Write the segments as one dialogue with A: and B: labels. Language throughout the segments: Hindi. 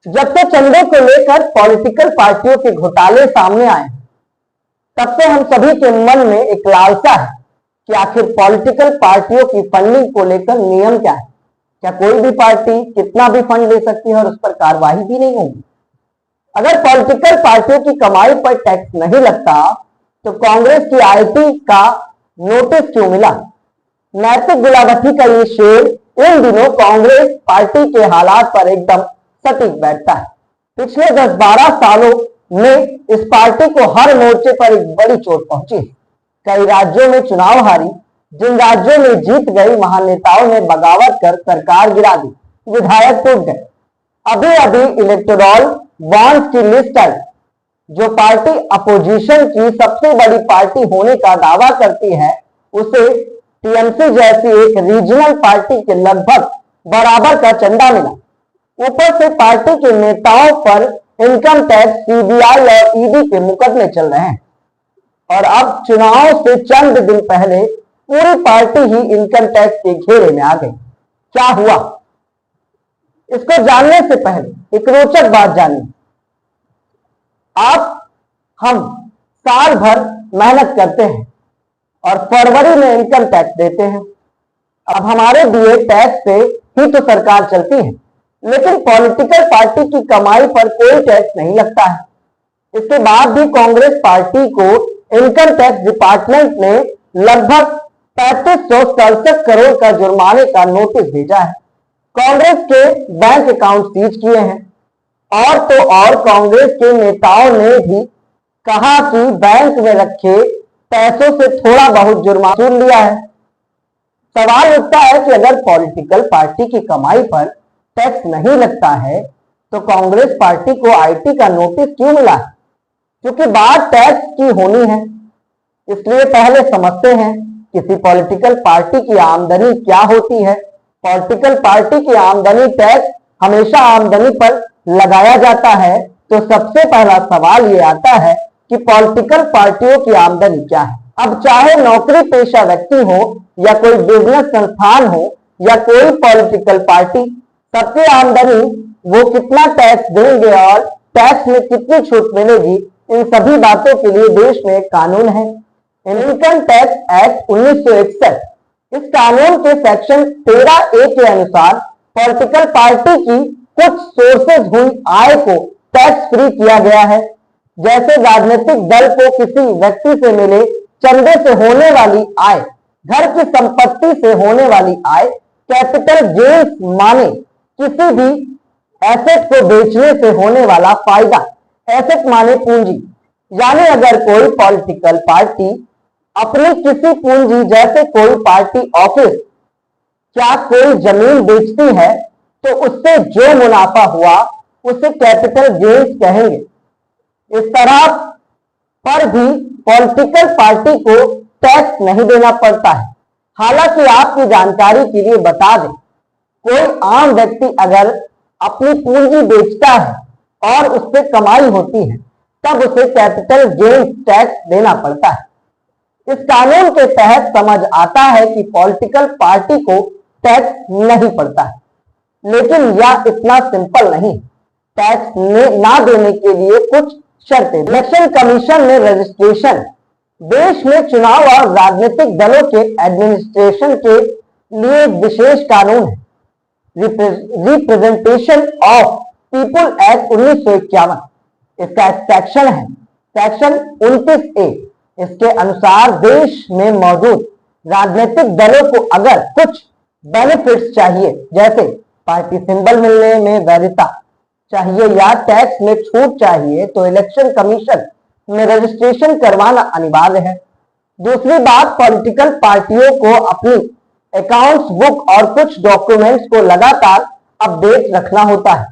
A: जब से चंदे को लेकर पॉलिटिकल पार्टियों के घोटाले सामने आए, तब से हम सभी के मन में एक लालसा है कि आखिर पॉलिटिकल पार्टियों की फंडिंग को लेकर नियम क्या है। क्या कोई भी पार्टी कितना भी फंड ले सकती है और उस पर कार्रवाई भी नहीं होगी? अगर पॉलिटिकल पार्टियों की कमाई पर टैक्स नहीं लगता तो कांग्रेस की आईटी का नोटिस क्यों मिला? नैतिक गुलाबथी का ये शेर इन दिनों कांग्रेस पार्टी के हालात पर एकदम सटीक बैठता है। पिछले 10-12 सालों में इस पार्टी को हर मोर्चे पर एक बड़ी चोट पहुंची। कई राज्यों में चुनाव हारी, जिन राज्यों में जीत गई वहां नेताओं ने बगावत कर सरकार गिरा दी, विधायक टूट गए। अभी अभी इलेक्टोरल बॉन्ड्स की लिस्ट आई। जो पार्टी अपोजिशन की सबसे बड़ी पार्टी होने का दावा करती है, उसे टीएमसी जैसी एक रीजनल पार्टी के लगभग बराबर का चंदा मिला। ऊपर से पार्टी के नेताओं पर इनकम टैक्स, सीबीआई और ईडी के मुकदमे चल रहे हैं और अब चुनाव से चंद दिन पहले पूरी पार्टी ही इनकम टैक्स के घेरे में आ गई। क्या हुआ? इसको जानने से पहले एक रोचक बात जानिए। आप हम साल भर मेहनत करते हैं और फरवरी में इनकम टैक्स देते हैं। अब हमारे दिए टैक्स से ही तो सरकार चलती है, लेकिन पॉलिटिकल पार्टी की कमाई पर कोई टैक्स नहीं लगता है। इसके बाद भी कांग्रेस पार्टी को इनकम टैक्स डिपार्टमेंट ने लगभग 3567 करोड़ का जुर्माने का नोटिस भेजा है। कांग्रेस के बैंक अकाउंट सीज किए हैं और तो और कांग्रेस के नेताओं ने भी कहा कि बैंक में रखे पैसों से थोड़ा बहुत जुर्माना वसूल लिया है। सवाल उठता है कि अगर पॉलिटिकल पार्टी की कमाई पर टैक्स नहीं लगता है तो कांग्रेस पार्टी को आईटी का नोटिस क्यों मिला है? क्योंकि बात टैक्स की होनी है। इसलिए पहले समझते हैं किसी पॉलिटिकल पार्टी की आमदनी क्या होती है। पॉलिटिकल पार्टी की आमदनी टैक्स हमेशा आमदनी पर लगाया जाता है, तो सबसे पहला सवाल ये आता है कि पॉलिटिकल पार्टियों की आमदनी क्या है। अब चाहे नौकरी पेशा व्यक्ति हो या कोई बिजनेस संस्थान हो या कोई पॉलिटिकल पार्टी, सबकी आमदनी वो कितना टैक्स देंगे और टैक्स में कितनी छूट मिलेगी, इन सभी बातों के लिए देश में एक कानून है, इनकम टैक्स एक्ट 1961। इस कानून के सेक्शन 13A के अनुसार पॉलिटिकल पार्टी की कुछ सोर्सेज हुई आय को टैक्स फ्री किया गया है। जैसे राजनीतिक दल को किसी व्यक्ति से मिले चंदे से होने वाली आय, घर की संपत्ति से होने वाली आय, कैपिटल गेन्स माने किसी भी एसेट को बेचने से होने वाला फायदा, एसेट माने पूंजी। यानी अगर कोई पॉलिटिकल पार्टी अपनी किसी पूंजी, जैसे कोई पार्टी ऑफिस क्या कोई जमीन बेचती है, तो उससे जो मुनाफा हुआ उसे कैपिटल गेन्स कहेंगे। इस तरह पर भी पॉलिटिकल पार्टी को टैक्स नहीं देना पड़ता है। हालांकि आपकी जानकारी के लिए बता दें, कोई आम व्यक्ति अगर अपनी पूंजी बेचता है और उससे कमाई होती है, तब उसे कैपिटल गेन्स टैक्स देना पड़ता है। इस कानून के तहत समझ आता है कि पॉलिटिकल पार्टी को टैक्स नहीं पड़ता है, लेकिन यह इतना सिंपल नहीं। टैक्स ना देने के लिए कुछ शर्तें। इलेक्शन कमीशन में रजिस्ट्रेशन, देश में चुनाव और राजनीतिक दलों के एडमिनिस्ट्रेशन के लिए विशेष कानून है, रिप्रेजेंटेशन ऑफ पीपुल एक्ट 1951। इसका सेक्शन है सेक्शन 29A। इसके अनुसार देश में मौजूद राजनीतिक दलों को अगर कुछ बेनिफिट्स चाहिए, जैसे पार्टी सिंबल मिलने में वैधता चाहिए या टैक्स में छूट चाहिए, तो इलेक्शन कमीशन में रजिस्ट्रेशन करवाना अनिवार्य है। दूसरी बात, पॉलिटिकल पार्टियों को अपनी अकाउंट्स बुक और कुछ डॉक्यूमेंट्स को लगातार अपडेट रखना होता है,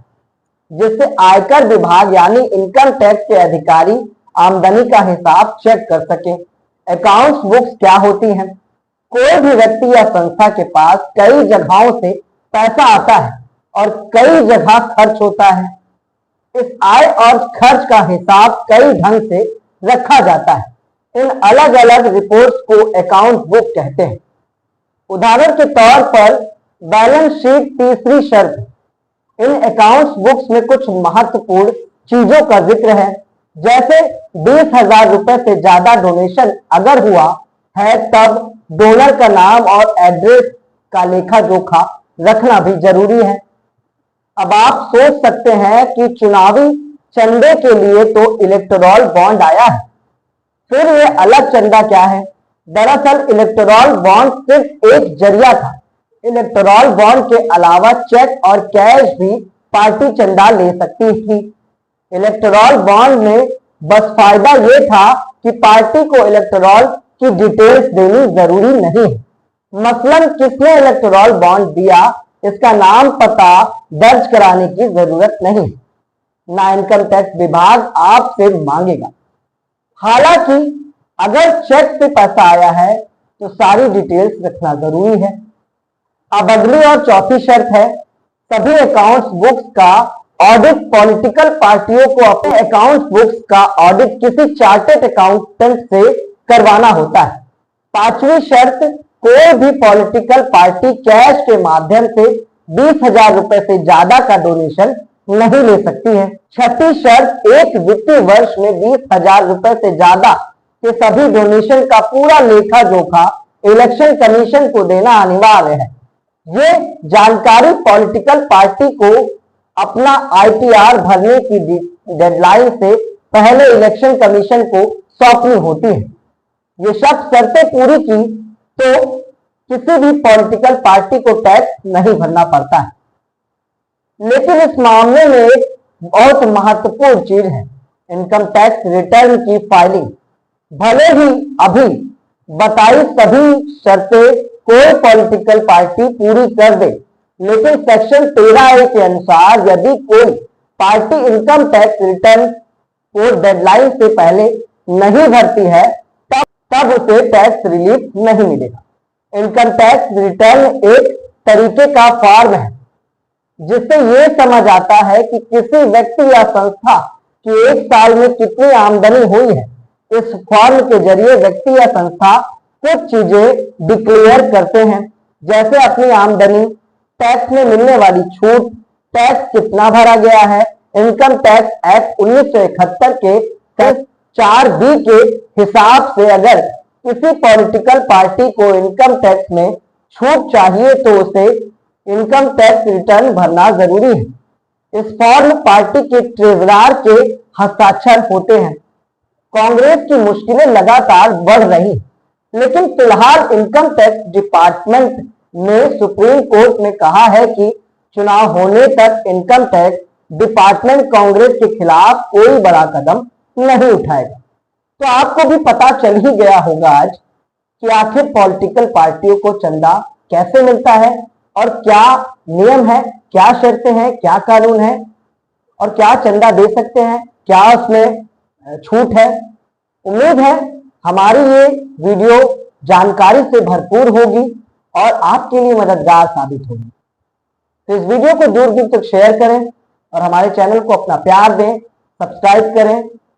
A: जिससे आयकर विभाग यानी इनकम टैक्स के अधिकारी आमदनी का हिसाब चेक कर सके। अकाउंट्स बुक्स क्या होती हैं? कोई भी व्यक्ति या संस्था के पास कई जगहों से पैसा आता है और कई जगह खर्च होता है। इस आय और खर्च का हिसाब कई ढंग से रखा जाता है। इन अलग अलग रिपोर्ट्स को अकाउंट बुक कहते हैं। उदाहरण के तौर पर बैलेंस शीट तीसरी शर्त, इन अकाउंट्स बुक्स में कुछ महत्वपूर्ण चीजों का जिक्र है, जैसे 20,000 रुपए से ज्यादा डोनेशन अगर हुआ है तब डोनर का नाम और एड्रेस का लेखा जोखा रखना भी जरूरी है। अब आप सोच सकते हैं कि चुनावी चंदे के लिए तो इलेक्टोरल बॉन्ड आया है, फिर ये अलग चंदा क्या है? दरअसल इलेक्टोरल बॉन्ड सिर्फ एक जरिया था। इलेक्टोरल बॉन्ड के अलावा चेक और कैश भी पार्टी चंदा ले सकती थी। इलेक्टोरल बॉन्ड में बस फायदा ये था कि पार्टी को इलेक्टोरल की डिटेल्स देनी जरूरी नहीं है। मसलन किसने इलेक्टोरल बॉन्ड दिया, इसका नाम पता दर्ज कराने की जरूरत नहीं, ना इनकम टैक्स विभाग आपसे मांगेगा। हालांकि अगर चेक से पैसा आया है तो सारी डिटेल्स रखना जरूरी है। अब अगली और चौथी शर्त है, सभी अकाउंट्स बुक्स का ऑडिट पॉलिटिकल पार्टियों को अपने अकाउंट्स बुक्स का ऑडिट किसी चार्टेड अकाउंटेंट से करवाना होता है। पांचवी शर्त, कोई भी पॉलिटिकल पार्टी कैश के माध्यम से 20,000 रुपए से ज्यादा का डोनेशन नहीं ले सकती है। छठी शर्त, एक वित्तीय वर्ष में 20,000 रुपए से ज्यादा के सभी डोनेशन का पूरा लेखा जोखा इलेक्शन कमीशन को देना अनिवार्य है। ये जानकारी पॉलिटिकल पार्टी को अपना ITR भरने की डेडलाइन से पहले इलेक्शन कमीशन को सौंपनी होती है। ये सब शर्तें पूरी की तो किसी भी पॉलिटिकल पार्टी को टैक्स नहीं भरना पड़ता है। लेकिन इस मामले में एक बहुत महत्वपूर्ण चीज है, इनकम टैक्स रिटर्न की फाइलिंग। भले ही अभी बताई सभी शर्तें कोई पॉलिटिकल पार्टी पूरी कर दे, लेकिन सेक्शन 13A के अनुसार यदि कोई पार्टी इनकम टैक्स रिटर्न को डेडलाइन से पहले नहीं भरती है तब उसे टैक्स रिलीफ नहीं मिलेगा। इनकम टैक्स रिटर्न एक तरीके का फॉर्म है जिससे ये समझ आता है कि किसी व्यक्ति या संस्था की एक साल में कितनी आमदनी हुई है। इस फॉर्म के जरिए व्यक्ति या संस्था कुछ चीजें डिक्लेयर करते हैं, जैसे अपनी आमदनी, टैक्स में मिलने वाली छूट, टैक्स कितना भरा गया है। इनकम टैक्स एक्ट 1971 के 4B के हिसाब से अगर किसी पॉलिटिकल पार्टी को इनकम टैक्स में छूट चाहिए तो उसे इनकम टैक्स रिटर्न भरना जरूरी है। इस फॉर्म पार्टी के ट्रेजरर के हस्ताक्षर होते हैं। कांग्रेस की मुश्किलें लगातार बढ़ रही, लेकिन फिलहाल इनकम टैक्स डिपार्टमेंट ने सुप्रीम कोर्ट में कहा है कि चुनाव होने तक इनकम टैक्स डिपार्टमेंट कांग्रेस के खिलाफ कोई बड़ा कदम नहीं उठाएगा। तो आपको भी पता चल ही गया होगा आज कि आखिर पॉलिटिकल पार्टियों को चंदा कैसे मिलता है और क्या नियम है, क्या शर्तें हैं, क्या कानून है और क्या चंदा दे सकते हैं, क्या उसमें छूट है। उम्मीद है हमारी ये वीडियो जानकारी से भरपूर होगी और आपके लिए मददगार साबित होगी। तो इस वीडियो को दूर दूर तक शेयर करें और हमारे चैनल को अपना प्यार दें, सब्सक्राइब करें